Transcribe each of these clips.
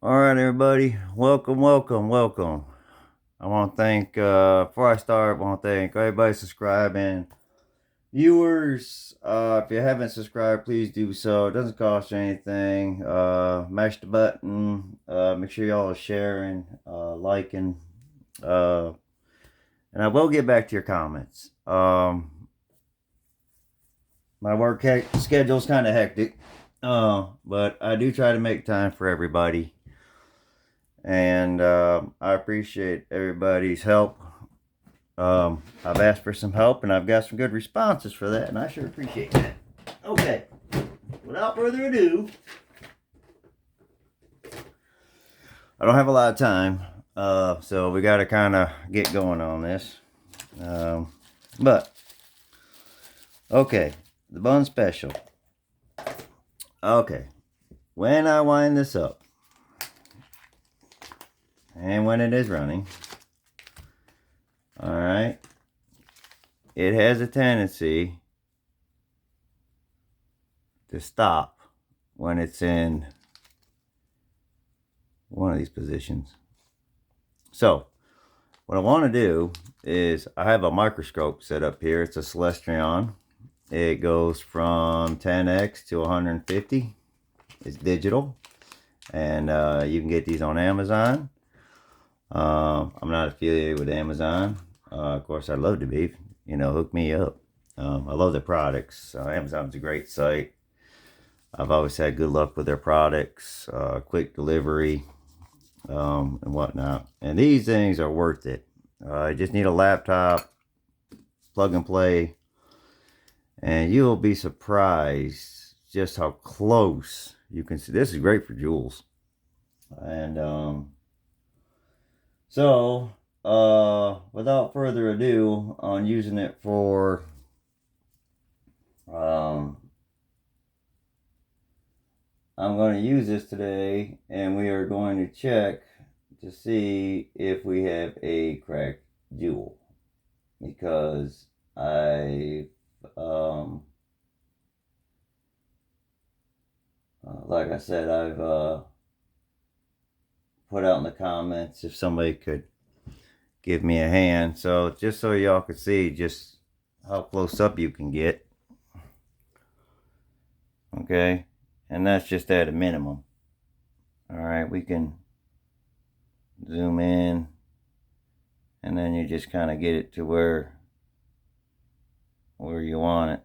All right, everybody. Welcome. I want to thank, before I start, I want to thank everybody subscribing. Viewers, if you haven't subscribed, please do so. It doesn't cost you anything. Mash the button. Make sure y'all are sharing, liking. Uh, and I will get back to your comments. My work schedule is kind of hectic. But I do try to make time for everybody. And I appreciate everybody's help. I've asked for some help and I've got some good responses for that, and I sure appreciate that. Okay, without further ado, I don't have a lot of time, so we got to kind of get going on this. But okay, the bun special. Okay, when I wind this up and when it is running, all right, it has a tendency to stop when it's in one of these positions. So what I want to do is I have a microscope set up here. It's a Celestron. It goes from 10x to 150. It's digital, and you can get these on Amazon. I'm not affiliated with Amazon. Of course, I'd love to be. Hook me up. I love their products. Amazon's a great site. I've always had good luck with their products, quick delivery, and whatnot. And these things are worth it. You just need a laptop, plug and play, and you'll be surprised just how close you can see. This is great for jewels. And so, without further ado, on using it for I'm going to use this today, and we are going to check to see if we have a cracked jewel, because like I said, I've put out in the comments if somebody could give me a hand. So just so y'all could see just how close up you can get. Okay, and that's just at a minimum. All right, we can zoom in, and then you just kind of get it to where you want it.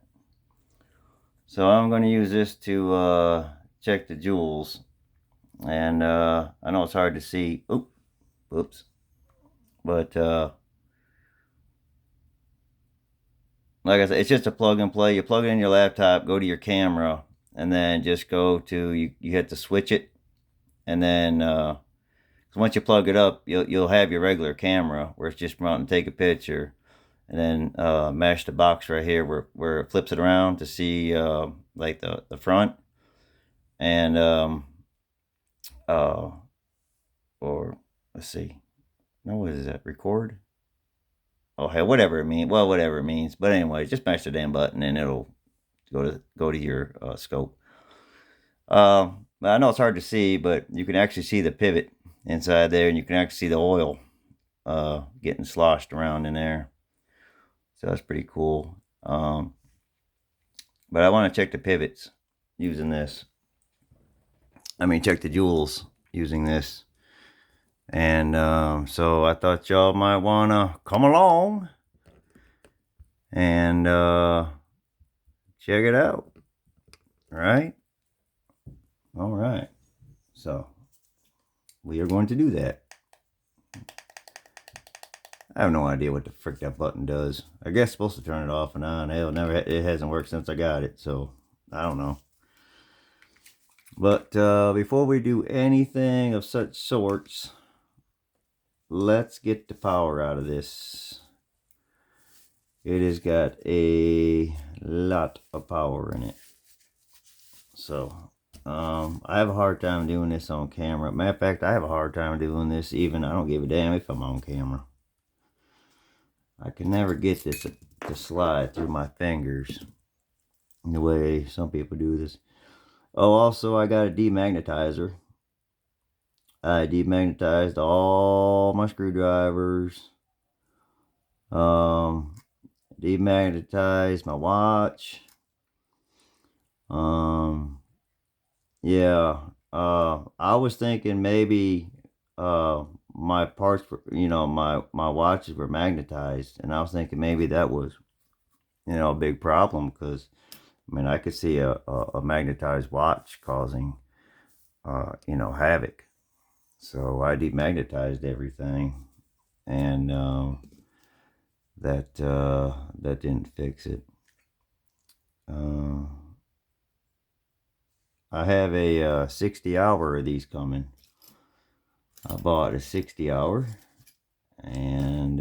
So I'm going to use this to check the jewels, and I know it's hard to see. Oops. But like I said, it's just a plug and play. You plug it in your laptop, go to your camera, and then just go to you hit to switch it, and then once you plug it up, you'll have your regular camera where it's just run and take a picture, and then mash the box right here where it flips it around to see like the front, and uh or let's see, no, what is that, record? Oh hell, whatever it means. Well, whatever it means. But anyway, just mash the damn button and it'll go to your scope. I know it's hard to see, but you can actually see the pivot inside there, and you can actually see the oil getting sloshed around in there. So that's pretty cool. But I want to check the pivots using this. I mean, check the jewels using this. And so I thought y'all might want to come along and check it out. Right? All right. So we are going to do that. I have no idea what the frick that button does. I guess it's supposed to turn it off and on. Hell, it hasn't worked since I got it, so I don't know. But before we do anything of such sorts, let's get the power out of this. It has got a lot of power in it. So I have a hard time doing this on camera. Matter of fact, I have a hard time doing this even. I don't give a damn if I'm on camera. I can never get this to slide through my fingers the way some people do this. Oh, also I got a demagnetizer. I demagnetized all my screwdrivers. Demagnetized my watch. Yeah. I was thinking maybe my parts were, my watches were magnetized, and I was thinking maybe that was, a big problem, because I mean I could see a magnetized watch causing havoc. So I demagnetized everything, and that didn't fix it. I have a 60 hour of these coming. I bought a 60 hour, and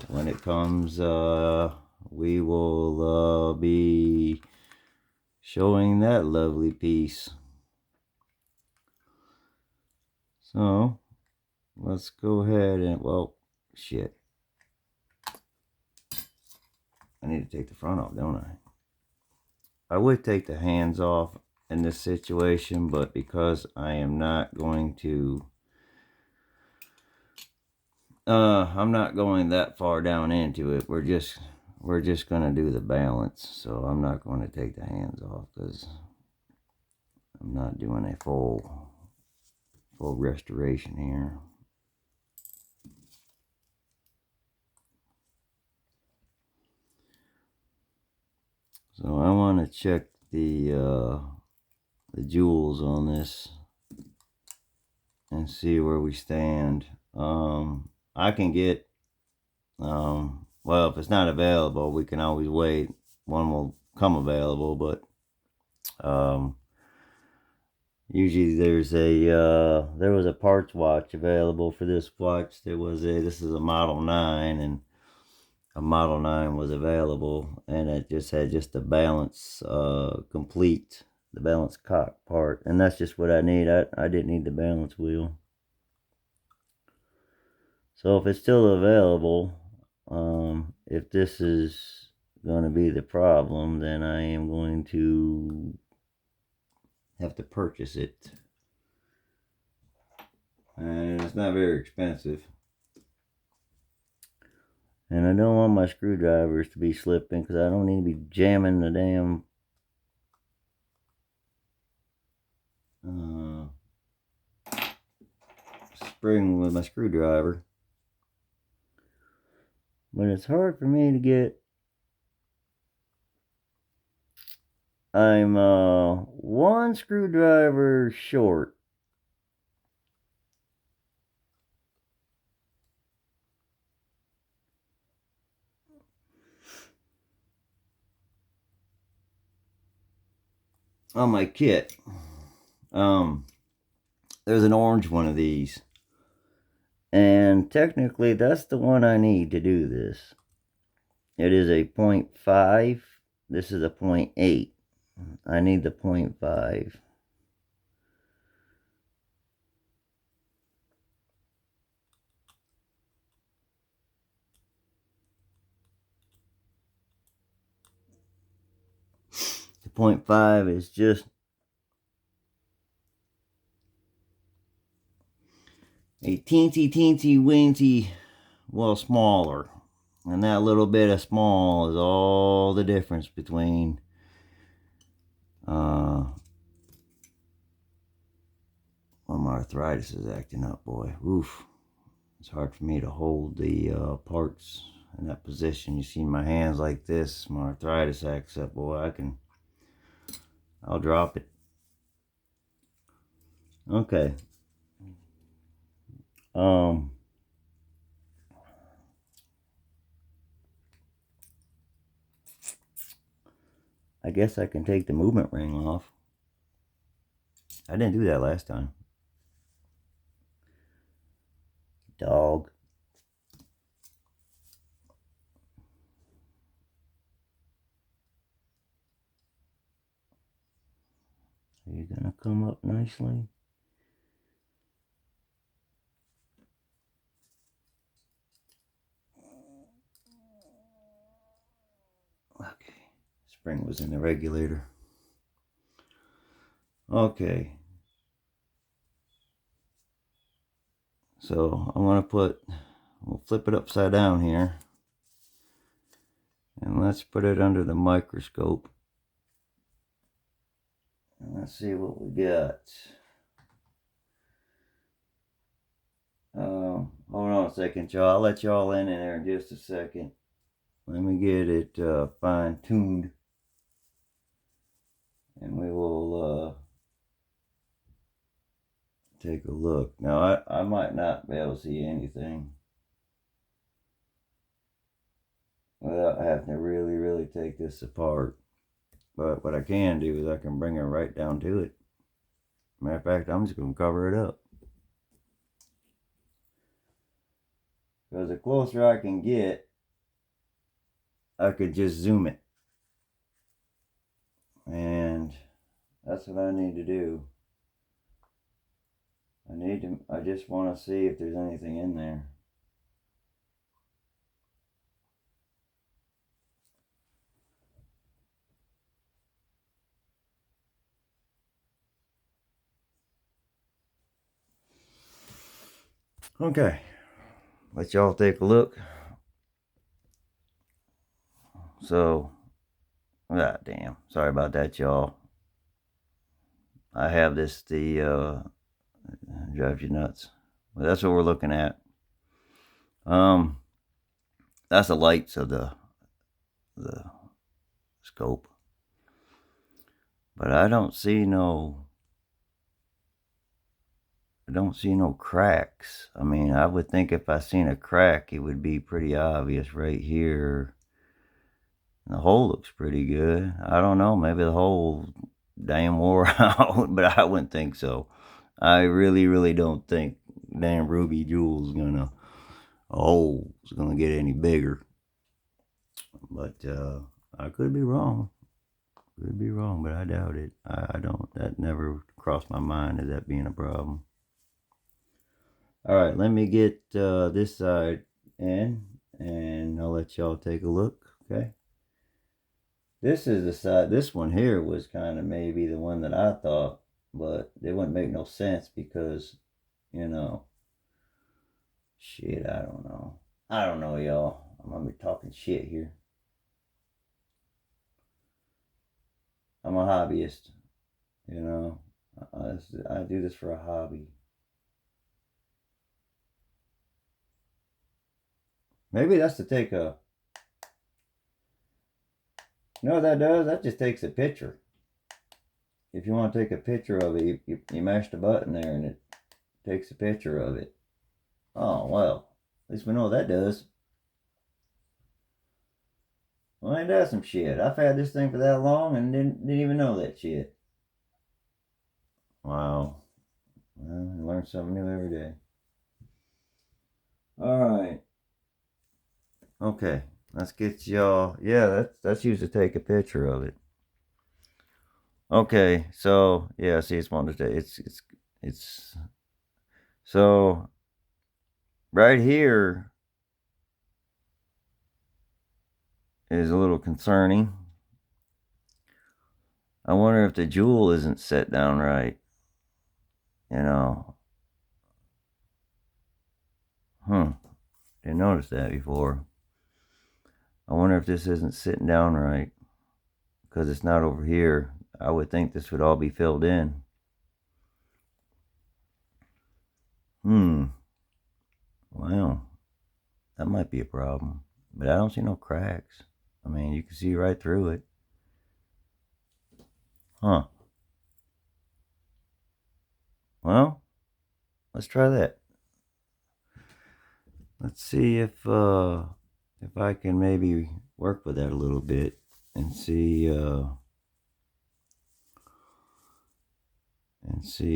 when it comes, we will be showing that lovely piece. So let's go ahead and, well, shit, I need to take the front off, don't I? I would take the hands off in this situation, but because I am not going to, I'm not going that far down into it. We're just going to do the balance. So I'm not going to take the hands off, because I'm not doing a full restoration here. So I want to check the jewels on this and see where we stand. I can get, well, if it's not available, we can always wait. One will come available, but usually there was a parts watch available for this watch. This is a Model 9, and a Model 9 was available, and it just had the balance complete, the balance cock part, and that's just what I need. I didn't need the balance wheel. So if it's still available, if this is going to be the problem, then I am going to have to purchase it. And it's not very expensive. And I don't want my screwdrivers to be slipping, because I don't need to be jamming the damn spring with my screwdriver. But it's hard for me to get. I'm one screwdriver short. On my kit. There's an orange one of these. And technically that's the one I need to do this. It is a 0.5. This is a 0.8. I need the 0.5. The 0.5 is just a teensy weensy, well, smaller. And that little bit of small is all the difference between well, my arthritis is acting up, boy. Oof. It's hard for me to hold the parts in that position. You see my hands like this, my arthritis acts up, boy. I'll drop it. Okay. I guess I can take the movement ring off. I didn't do that last time. Dog. Are you gonna come up nicely? Okay. Spring was in the regulator. Okay. So we'll flip it upside down here. And let's put it under the microscope. And let's see what we got. Hold on a second, y'all. I'll let y'all in there in just a second. Let me get it fine-tuned. And we will take a look. Now, I might not be able to see anything without having to really, really take this apart. But what I can do is I can bring it right down to it. Matter of fact, I'm just going to cover it up. Because the closer I can get, I could just zoom it. And that's what I need to do. I just want to see if there's anything in there. Okay, let y'all take a look. So, god damn, sorry about that, y'all. I have this, drives you nuts. But that's what we're looking at. That's the lights of the scope. But I don't see no cracks. I mean, I would think if I seen a crack, it would be pretty obvious right here. The hole looks pretty good. I don't know, maybe the hole damn wore out, but I wouldn't think so. I really, really don't think damn Ruby Jewel's gonna get any bigger. But I could be wrong. Could be wrong, but I doubt it. I don't. That never crossed my mind as that being a problem. All right, let me get this side in, and I'll let y'all take a look. Okay. This is the side. This one here was kind of maybe the one that I thought, but it wouldn't make no sense because, you know, shit. I don't know. I don't know, y'all. I'm gonna be talking shit here. I'm a hobbyist, you know. I do this for a hobby. Maybe that's to take a. You know what that does? That just takes a picture. If you want to take a picture of it, you mash the button there and it takes a picture of it. Oh, well. At least we know what that does. Well, ain't that some shit? I've had this thing for that long and didn't even know that shit. Wow. Well, I learn something new every day. Alright. Okay. Let's get y'all. Yeah, that's used to take a picture of it. Okay, so yeah, see, it's one to take. It's so right here is a little concerning. I wonder if the jewel isn't set down right. You know. Didn't notice that before. I wonder if this isn't sitting down right. Because it's not over here. I would think this would all be filled in. Well, that might be a problem. But I don't see no cracks. I mean, you can see right through it. Huh. Well, let's try that. Let's see if I can maybe work with that a little bit and see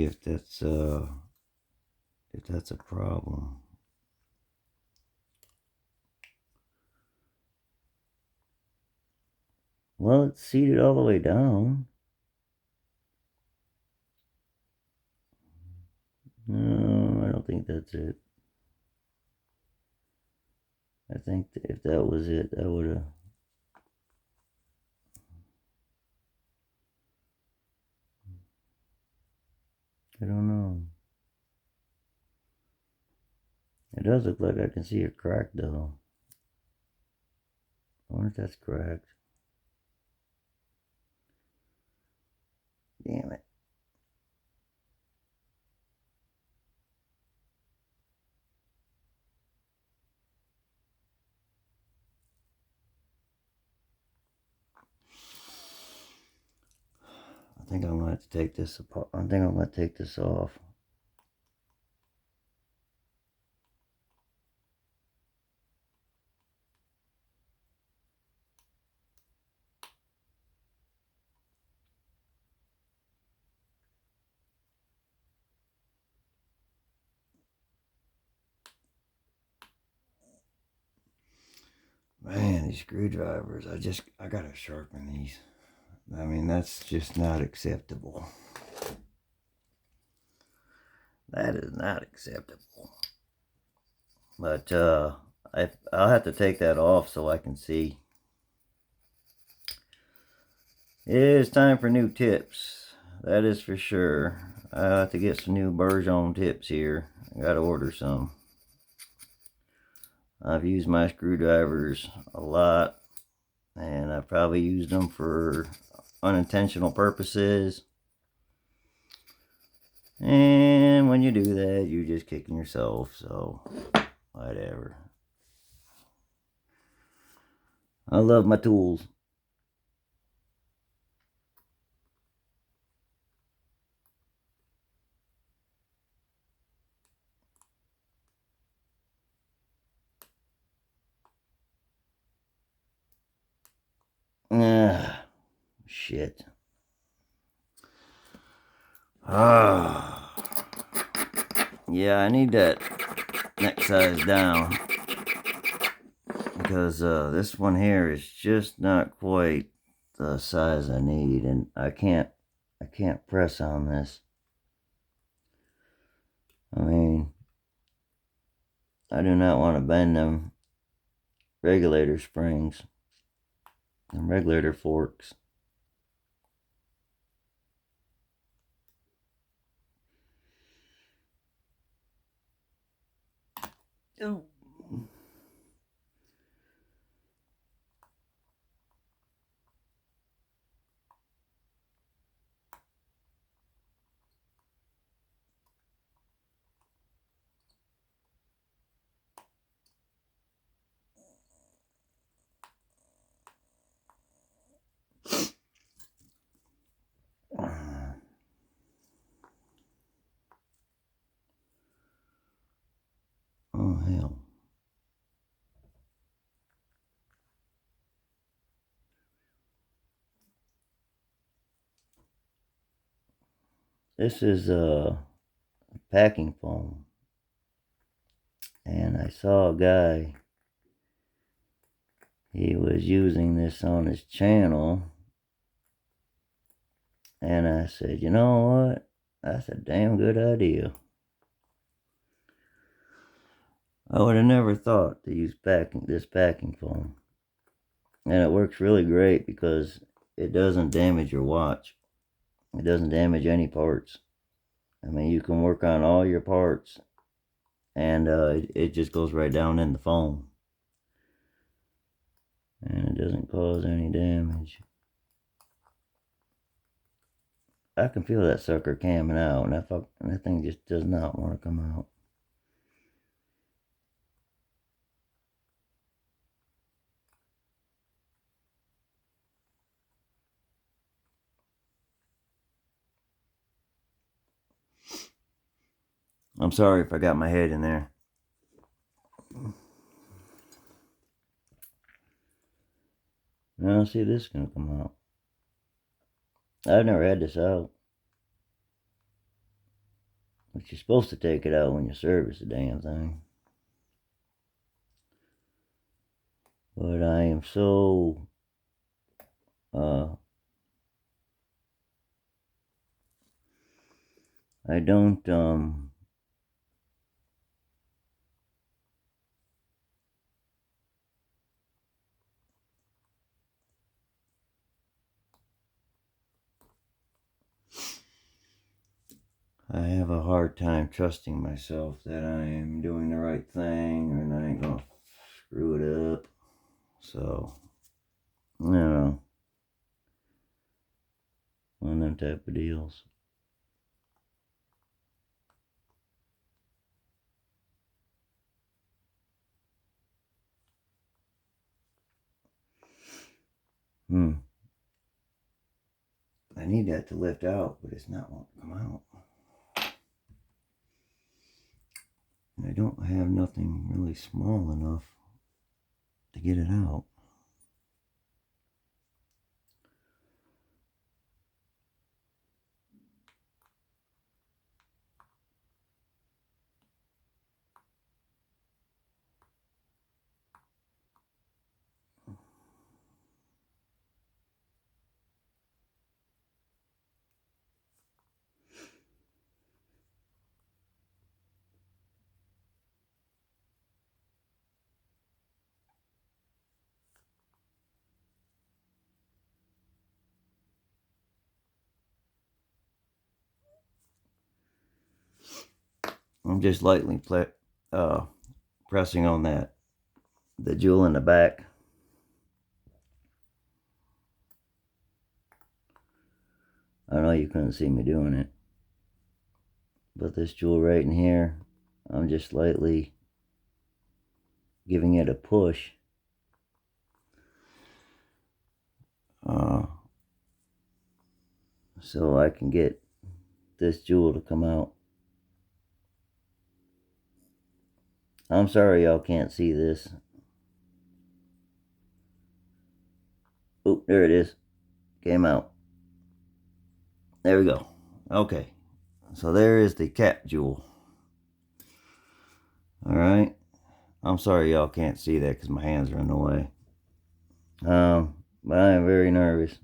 if that's a problem. Well, it's seated all the way down. No, I don't think that's it. I think if that was it, that would have. I don't know. It does look like I can see a crack though. I wonder if that's cracked. Damn it. I think I'm going to have to take this apart. I think I'm going to take this off. Man, these screwdrivers, I gotta sharpen these. I mean, that's just not acceptable. That is not acceptable. But I'll have to take that off so I can see. It is time for new tips. That is for sure. I have to get some new Bergeron tips here. I gotta order some. I've used my screwdrivers a lot, and I've probably used them for unintentional purposes. And when you do that, you're just kicking yourself, so whatever. I love my tools. Ah, shit. Ah. Yeah, I need that next size down. Because this one here is just not quite the size I need, and I can't press on this. I mean, I do not want to bend them regulator springs and regulator forks. Ooh. Oh, hell. This is packing foam. And I saw a guy, he was using this on his channel. And I said, you know what? That's a damn good idea. I would have never thought to use this packing foam. And it works really great because it doesn't damage your watch. It doesn't damage any parts. I mean, you can work on all your parts, and it just goes right down in the foam. And it doesn't cause any damage. I can feel that sucker camming out, and that thing just does not want to come out. I'm sorry if I got my head in there. Now, see, this is going to come out. I've never had this out. But you're supposed to take it out when you service the damn thing. But I am so I don't I have a hard time trusting myself that I am doing the right thing and I ain't gonna screw it up. So, you know, one of them type of deals. I need that to lift out, but it's not wanting to come out. And I don't have nothing really small enough to get it out. I'm just lightly pressing on the jewel in the back. I know you couldn't see me doing it, but this jewel right in here, I'm just lightly giving it a push. So I can get this jewel to come out. I'm sorry y'all can't see this. Oh, there it is. Came out. There we go. Okay. So there is the cap jewel. Alright. I'm sorry y'all can't see that because my hands are in the way. But I am very nervous.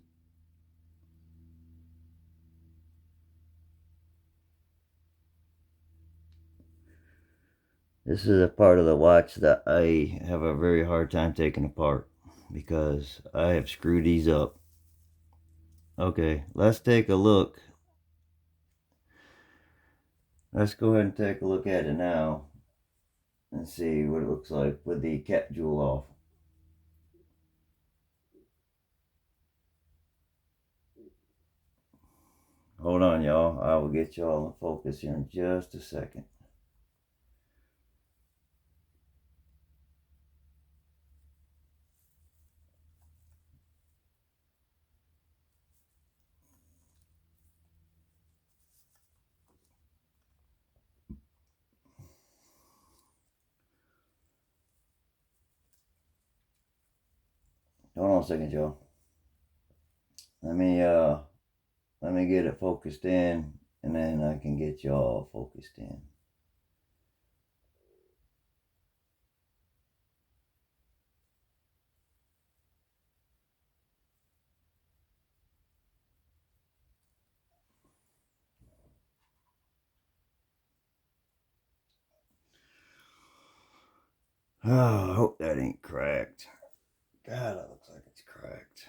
This is a part of the watch that I have a very hard time taking apart because I have screwed these up. Okay, let's take a look. Let's go ahead and take a look at it now and see what it looks like with the cap jewel off. Hold on, y'all. I will get y'all in focus here in just a second. Hold on a second, y'all. Let me get it focused in, and then I can get y'all focused in. Oh, I hope that ain't cracked. God, it looks like it's cracked.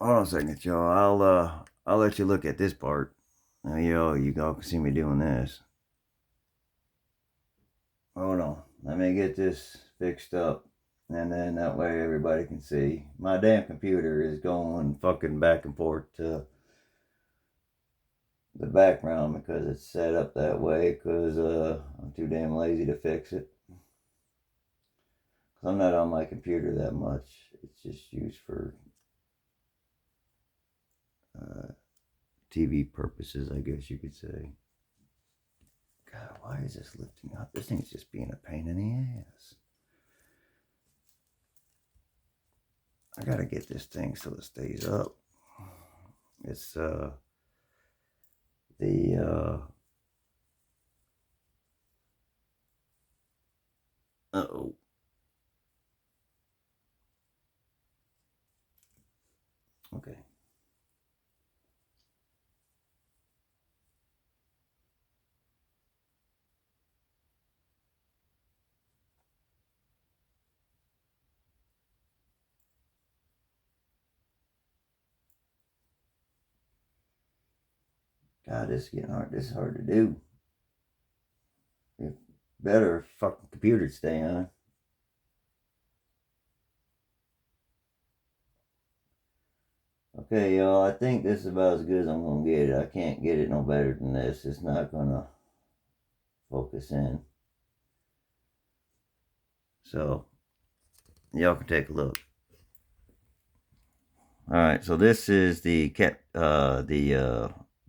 Hold on a second, y'all. I'll let you look at this part. Now, you all can see me doing this. Hold on. Let me get this fixed up. And then that way everybody can see. My damn computer is going fucking back and forth to the background because it's set up that way because I'm too damn lazy to fix it. Because I'm not on my computer that much. It's just used for TV purposes, I guess you could say. God, why is this lifting up? This thing's just being a pain in the ass. I gotta get this thing so it stays up. It's the uh-oh. Okay. God, this is getting hard. This is hard to do. Better fucking computer stay on. Okay, y'all, I think this is about as good as I'm gonna get it. I can't get it no better than this. It's not gonna focus in. So, y'all can take a look. Alright, so this is the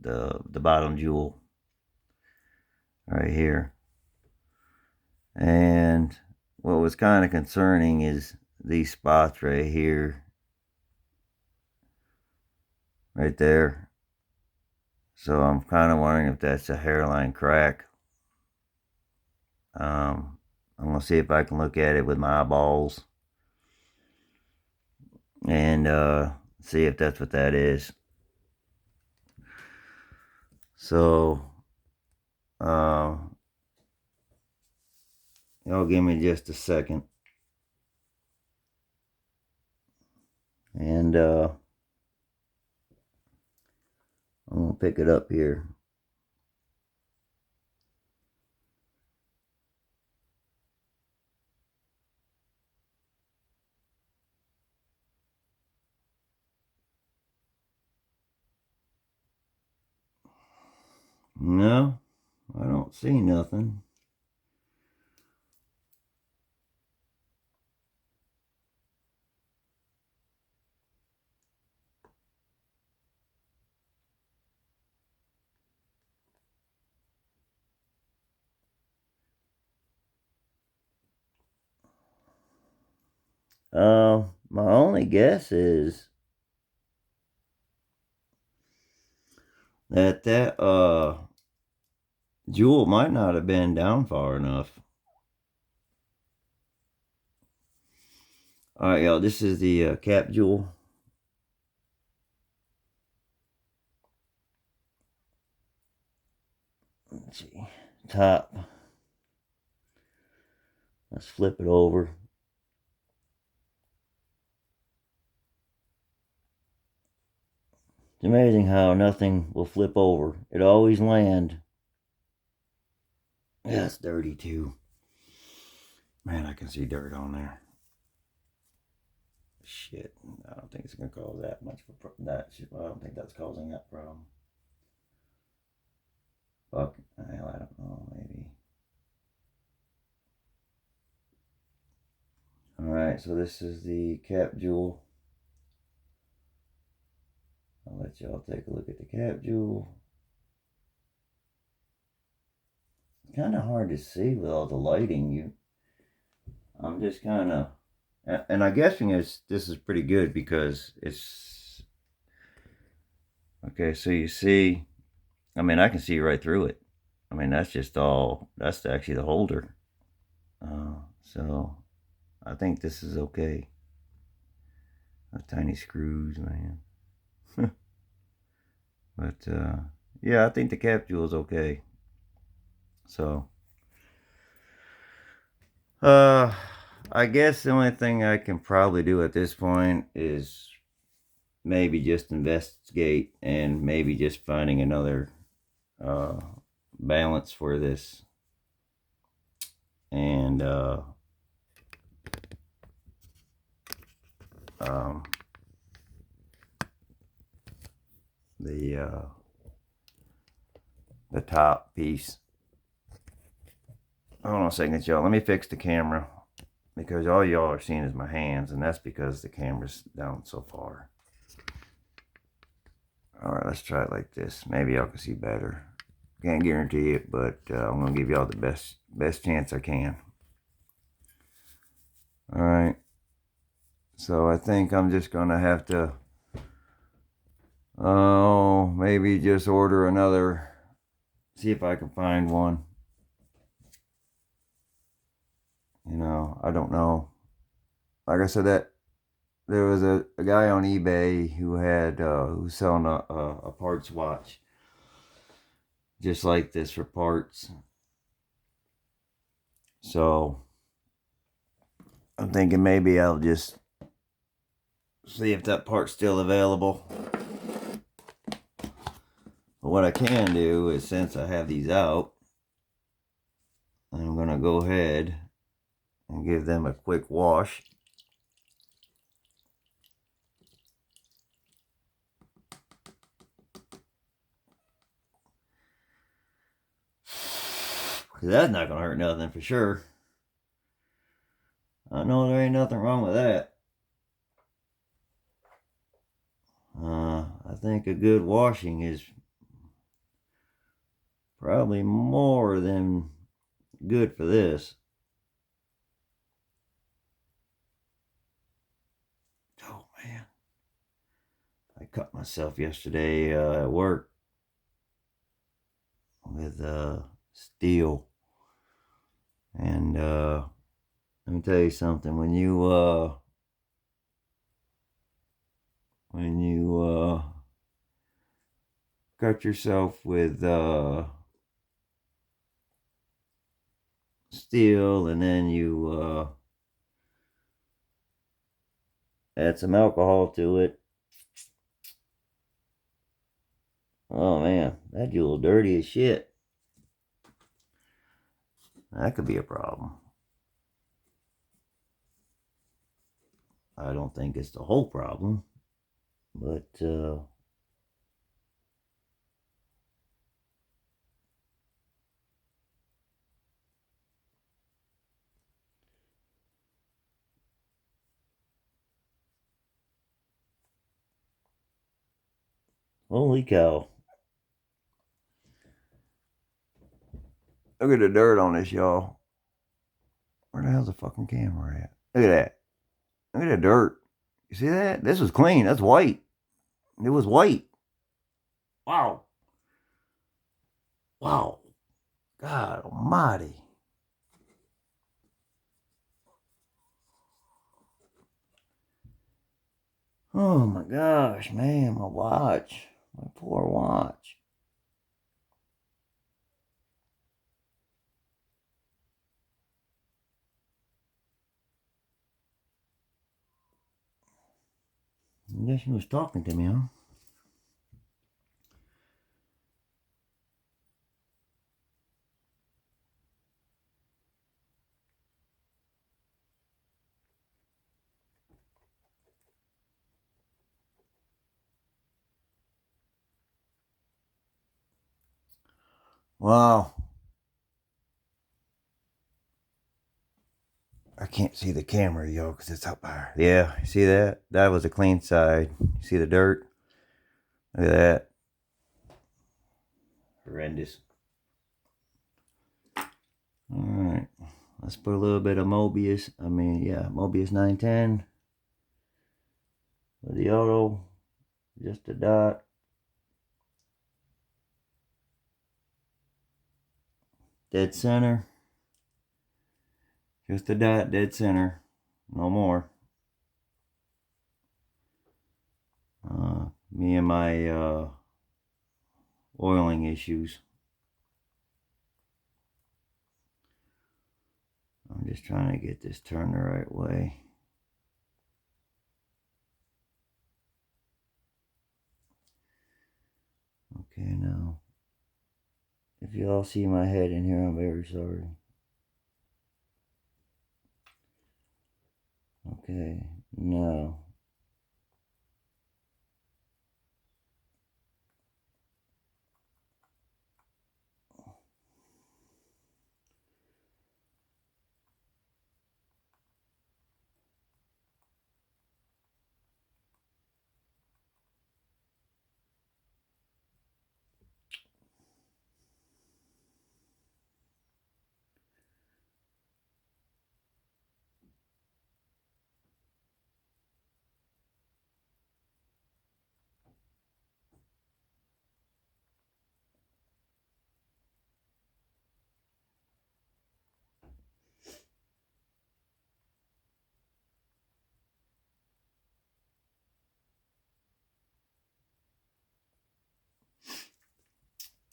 the bottom jewel right here. And what was kind of concerning is these spots right here. Right there. So I'm kind of wondering if that's a hairline crack. I'm going to see if I can look at it with my eyeballs and see if that's what that is. So, y'all give me just a second. And I'm going to pick it up here. No, I don't see nothing. My only guess is that jewel might not have been down far enough. Alright, y'all, this is the cap jewel. Let's see, top. Let's flip it over. It's amazing how nothing will flip over. It always land. Yeah, it's dirty too. Man, I can see dirt on there. Shit, I don't think it's gonna cause that much of a problem. I don't think that's causing that problem. Fuck, hell, I don't know, maybe. Alright, so this is the cap jewel. I'll let y'all take a look at the cap jewel. It's kind of hard to see with all the lighting. I'm just kind of, and I'm guessing this is pretty good because it's, okay, so you see, I mean, I can see right through it. I mean, that's just all, that's actually the holder. So I think this is okay. Those tiny screws, man. But yeah, I think the cap jewel is okay. So I guess the only thing I can probably do at this point is maybe just investigate and maybe just finding another balance for this. And the top piece. Hold on a second, y'all. Let me fix the camera because all y'all are seeing is my hands, and that's because the camera's down so far. All right, let's try it like this. Maybe y'all can see better. Can't guarantee it, but I'm gonna give y'all the best chance I can. All right. So I think I'm just gonna have to, maybe just order another. See if I can find one. You know, I don't know. Like I said, that there was a guy on eBay who had who's selling a parts watch just like this for parts. So I'm thinking maybe I'll just see if that part's still available. But what I can do is, since I have these out, I'm going to go ahead and give them a quick wash. That's not going to hurt nothing for sure. I know there ain't nothing wrong with that. I think a good washing is probably more than good for this. Oh man, I cut myself yesterday at work with steel, and let me tell you something. When you cut yourself with steel, and then you add some alcohol to it. Oh man, that jewel dirty as shit. That could be a problem. I don't think it's the whole problem, but holy cow. Look at the dirt on this, y'all. Where the hell's the fucking camera at? Look at that. Look at the dirt. You see that? This was clean. That's white. It was white. Wow. Wow. God almighty. Oh my gosh, man. My watch. My poor watch. I guess she was talking to me, huh? Wow. I can't see the camera, yo, because it's up higher. Yeah, you see that? That was a clean side. You see the dirt? Look at that. Horrendous. Alright. Let's put a little bit of Mobius. Mobius 910. With the auto. Just a dot. Dead center. Just a dot, dead center. No more. Me and my oiling issues. I'm just trying to get this turned the right way. Okay, now, if you all see my head in here, I'm very sorry. Okay, now.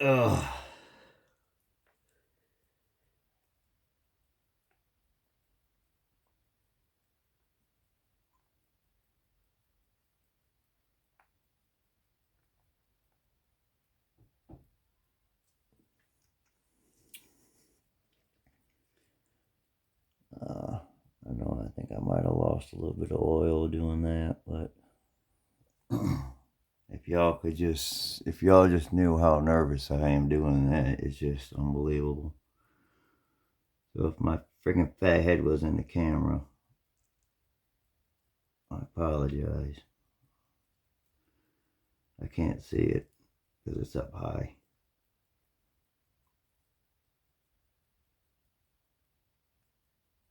Ugh. lost a little bit of oil doing that, but if y'all just knew how nervous I am doing that, it's just unbelievable. So if my freaking fat head was in the camera, I apologize. I can't see it because it's up high.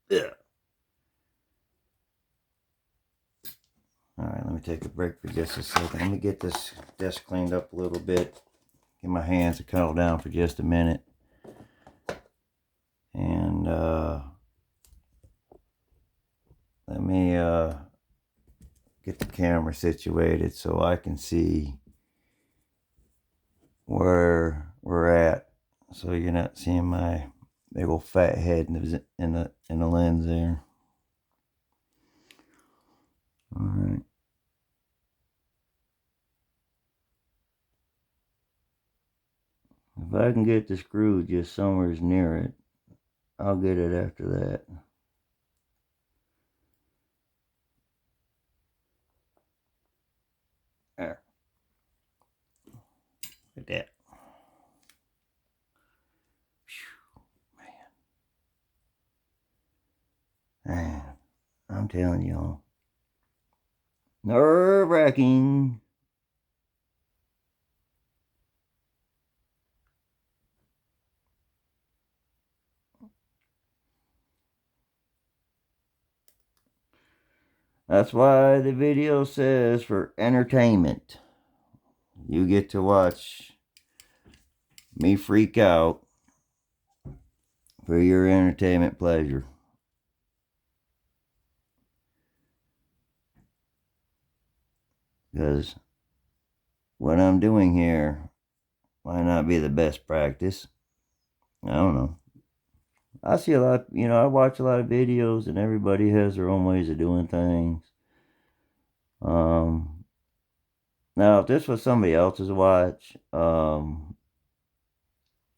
Yeah. Alright, let me take a break for just a second. Let me get this desk cleaned up a little bit. Get my hands to cuddle down for just a minute. And let me get the camera situated so I can see where we're at. So you're not seeing my big old fat head in the lens there. Alright. If I can get the screw just somewhere near it, I'll get it after that. There. Like that. Man, I'm telling y'all. Nerve-wracking. That's why the video says for entertainment. You get to watch me freak out for your entertainment pleasure. Because what I'm doing here might not be the best practice. I don't know. I see a lot, I watch a lot of videos and everybody has their own ways of doing things. Now, if this was somebody else's watch, I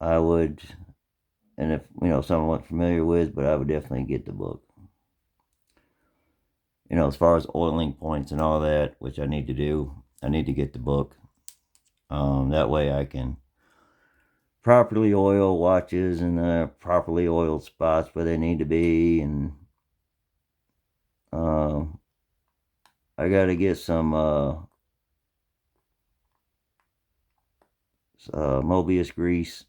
would, and if, someone wasn't familiar with, but I would definitely get the book. As far as oiling points and all that, which I need to do, I need to get the book. That way I can properly oil watches in the properly oiled spots where they need to be. And I got to get some Mobius grease.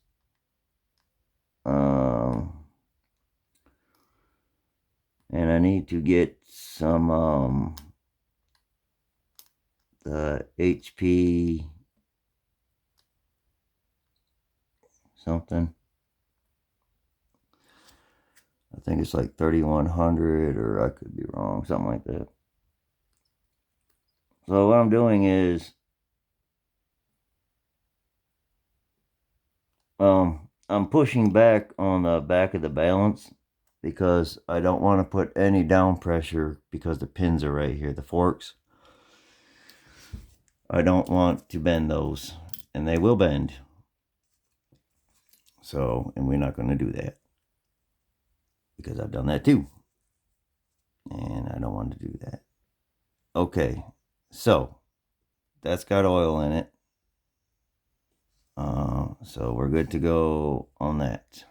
And I need to get some the HP something. I think it's like 3100, or I could be wrong, something like that. So what I'm doing is I'm pushing back on the back of the balance because I don't want to put any down pressure because the pins are right here, the forks. I don't want to bend those, and they will bend. So, and we're not going to do that because I've done that too. And I don't want to do that. Okay, so that's got oil in it. So we're good to go on that.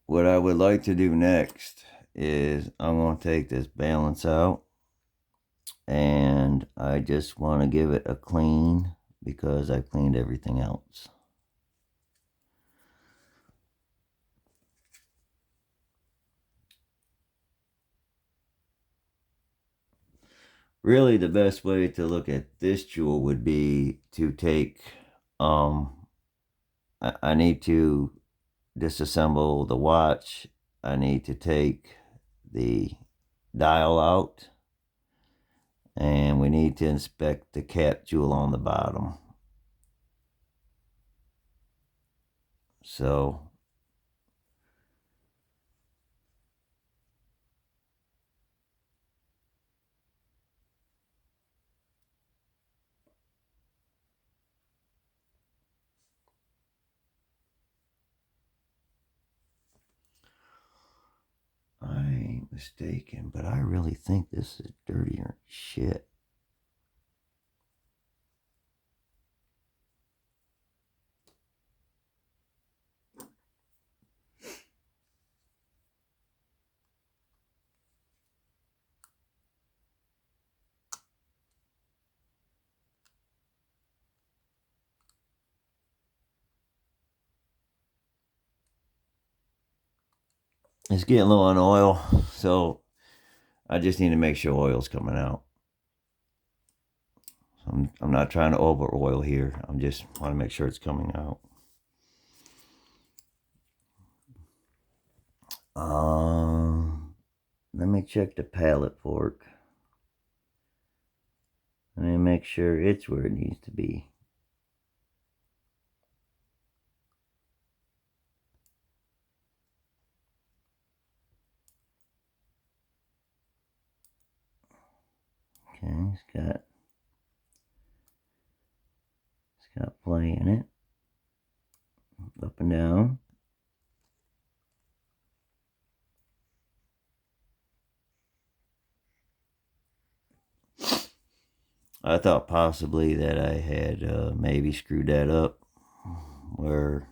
What I would like to do next is I'm going to take this balance out, and I just want to give it a clean because I cleaned everything else. Really, the best way to look at this jewel would be to take, I need to disassemble the watch. I need to take the dial out, and we need to inspect the cap jewel on the bottom. So mistaken, but I really think this is dirtier than shit. It's getting low on oil, so I just need to make sure oil's coming out. I'm not trying to over oil here. I'm just want to make sure it's coming out. Let me check the pallet fork. Let me make sure it's where it needs to be. Okay, it's got play in it. Up and down. I thought possibly that I had maybe screwed that up where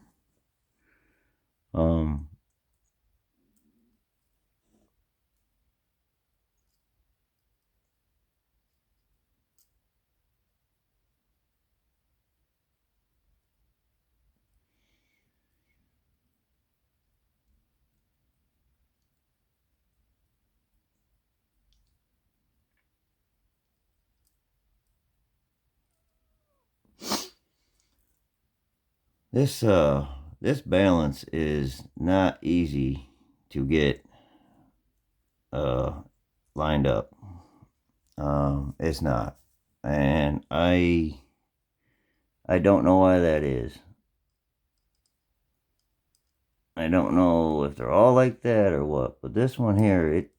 this balance is not easy to get lined up. It's not, and I don't know why that is. I don't know if they're all like that or what, but this one here, it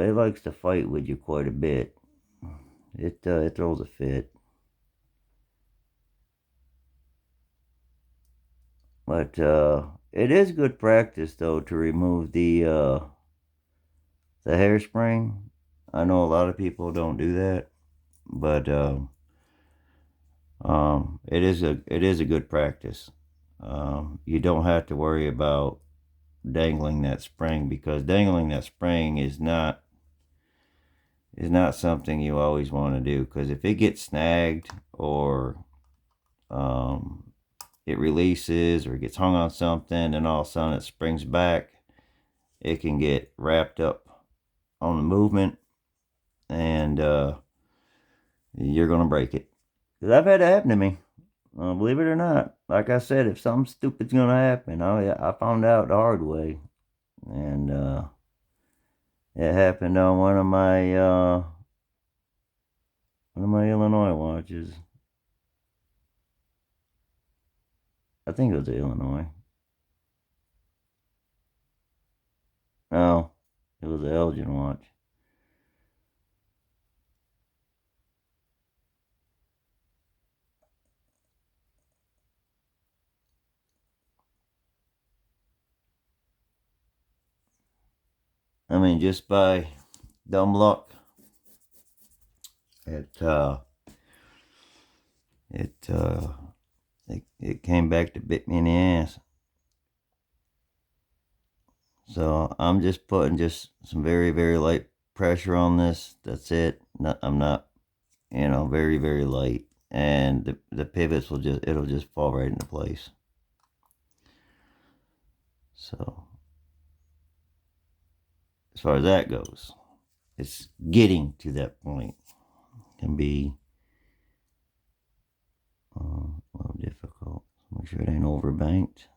likes to fight with you quite a bit. It throws a fit. But it is good practice though to remove the hairspring. I know a lot of people don't do that, but it is a good practice. You don't have to worry about dangling that spring, because dangling that spring is not something you always want to do, because if it gets snagged or it releases or gets hung on something and all of a sudden it springs back, it can get wrapped up on the movement and you're going to break it. Because I've had that happen to me. Believe it or not. Like I said, if something stupid's going to happen, I found out the hard way. And it happened on one of my Illinois watches. I think it was Illinois. No, it was an Elgin watch. I mean, just by dumb luck, it it came back to bit me in the ass. So I'm just putting just some very, very light pressure on this. That's it. I'm not, very, very light. And the pivots it'll just fall right into place. So as far as that goes, it's getting to that point. Can be a little difficult. Make sure it ain't overbanked.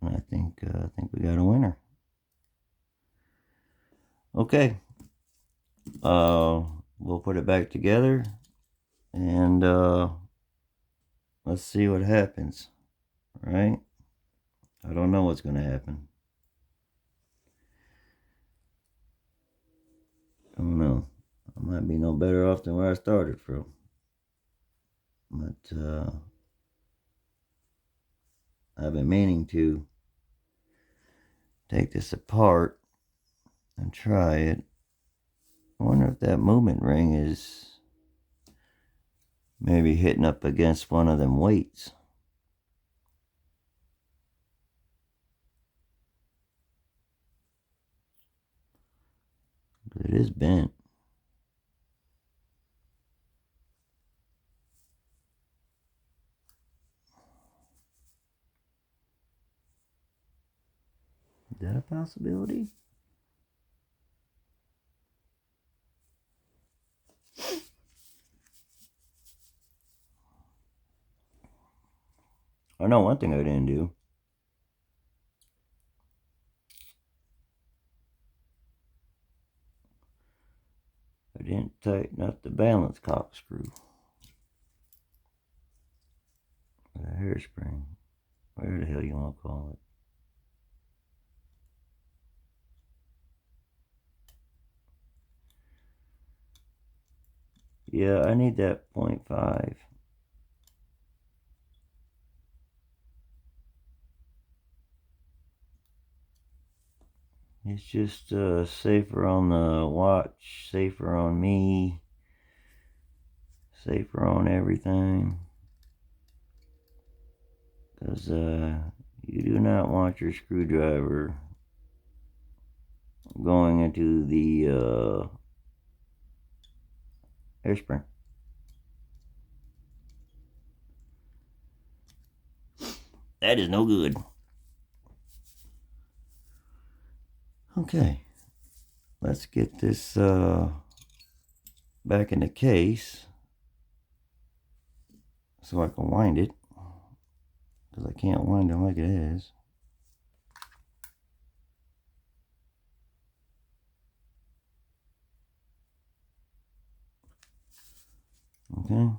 And I think we got a winner. Okay. We'll put it back together and let's see what happens. Right? I don't know what's going to happen. I don't know. I might be no better off than where I started from. But I've been meaning to take this apart and try it. I wonder if that movement ring is maybe hitting up against one of them weights. It is bent. Is that a possibility? I know one thing I didn't do. I didn't tighten up the balance corkscrew. Or the hairspring. Whatever the hell you want to call it. Yeah, I need that 0.5. It's just safer on the watch, safer on me, safer on everything. Because you do not want your screwdriver going into the hairspring. That is no good. Okay, let's get this back in the case so I can wind it, because I can't wind it like it is. Okay.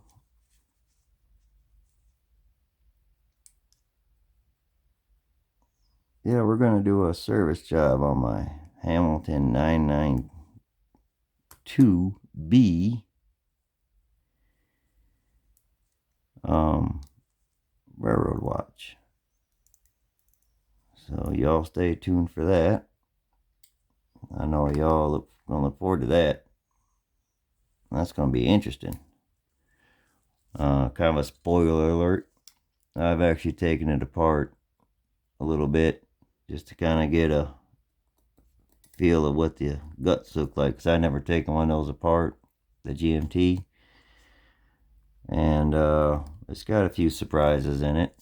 Yeah, we're going to do a service job on my Hamilton 992B railroad watch. So y'all stay tuned for that. I know y'all gonna look forward to that. That's gonna be interesting. Kind of a spoiler alert. I've actually taken it apart a little bit just to kind of get a feel of what the guts look like, because I never taken one of those apart, the GMT, and it's got a few surprises in it,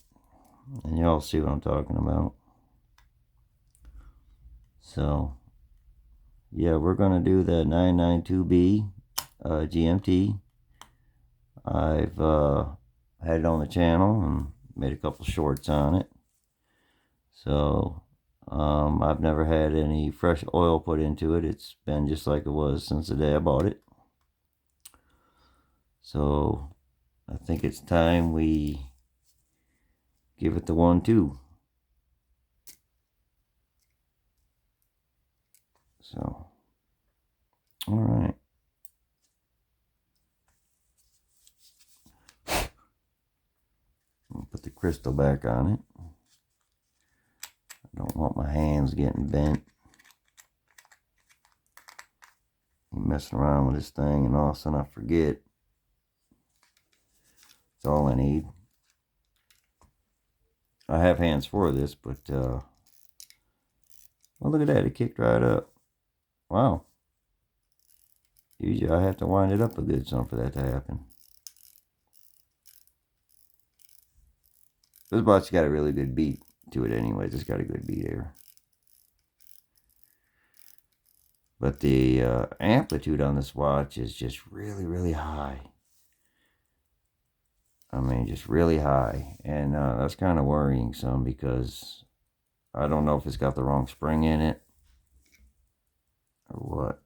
and y'all see what I'm talking about. So yeah, we're gonna do the 992B GMT. I've had it on the channel and made a couple shorts on it. So I've never had any fresh oil put into it. It's been just like it was since the day I bought it. So I think it's time we give it the 1-2. So, all right. I'll put the crystal back on it. I don't want my hands getting bent. I'm messing around with this thing and all of a sudden I forget. That's all I need. I have hands for this, but well, look at that, it kicked right up. Wow. Usually I have to wind it up a good some for that to happen. This watch got a really good beat to it anyways. It's got a good beat here. But the amplitude on this watch is just really, really high. I mean, just really high. And that's kind of worrying some, because I don't know if it's got the wrong spring in it or what.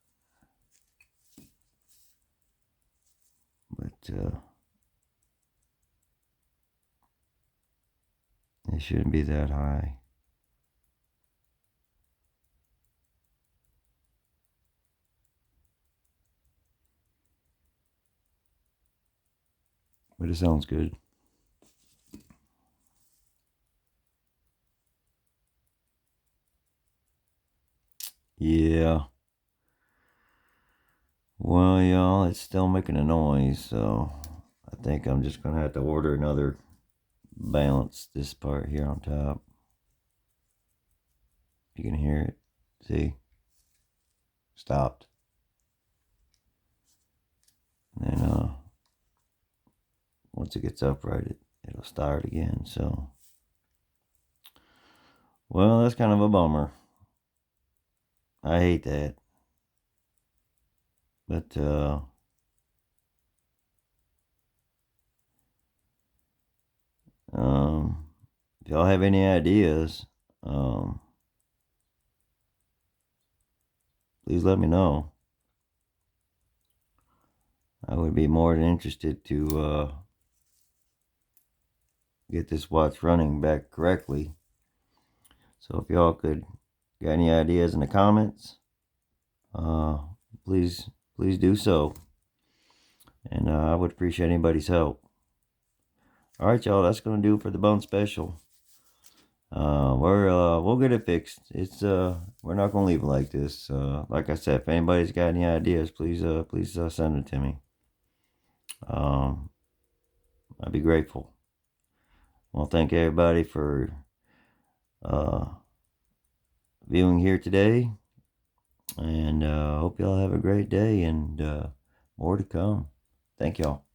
But it shouldn't be that high. But it sounds good. Yeah. Well, y'all, it's still making a noise, so I think I'm just gonna have to order another balance. This part here on top. You can hear it. See? Stopped. And then once it gets upright, it'll start again. So, well, that's kind of a bummer. I hate that. But if y'all have any ideas, please let me know. I would be more than interested to get this watch running back correctly. So if y'all could got any ideas in the comments, please do so. And I would appreciate anybody's help. All right, y'all, that's gonna do it for the bone special. We'll get it fixed. It's we're not gonna leave it like this. Like I said, if anybody's got any ideas, please send it to me. I'd be grateful. Well, thank everybody for viewing here today, and hope y'all have a great day, and more to come. Thank y'all.